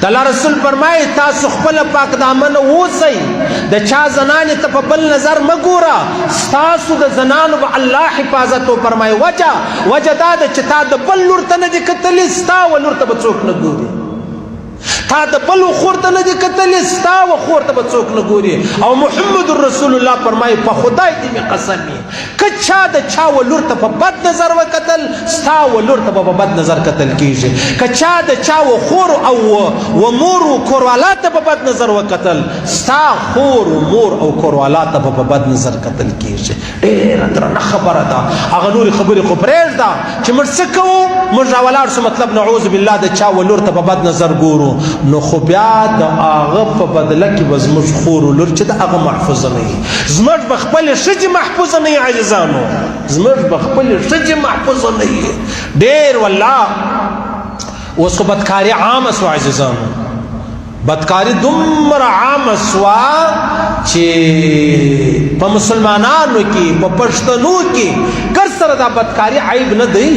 الله رسول فرمایي تاسو خپل پاک دامن اوسئ د چا زنانې ته په بل نظر مه ګوره ستاسو د زنانو به الله حفاظت وفرمایي وجه دا ده چې تا د بل لور ته نه دي کتلي ستا و لور ته به څوک نه ګوري تا د بل خور ته نه دي کتلي ستا و خور ته به څوک نه ګوري او محمد رسول الله فرمایي په خدای دې مې قسم وي که چا د چا و لور ته په بد نظر وکتل ستا و لور ته به په بد نظر کتل کیږي که چا د چا و خور او و مور و کوروالا ته په بد نظر وکتل ستا خور و مور او کوروالا ته به په بد نظر کتل کیږي ډېره درنه خبره ده هغه نورې خبرې خو پرېږده چې موږ څه کوو موږ راولاړ شو مطلب نعوذ بالله د چا و لور ته په بد نظر ګورو نو خو بیا د هغه په بدله کې به زموږ خور و لور چې د هغه محفوظه نه وي زموږ به خپلې ښځې محفوظه نه وي عزیزانو زموږ به خپلې ښځې محفوظه نه وي ډېر والله اوس خو بدکاري عامه سوه عزیزانو بدکاري دومره عامه سوه چې په مسلمانانو کې په پښتنو کې کر سره دا بدکاري عیب نه دی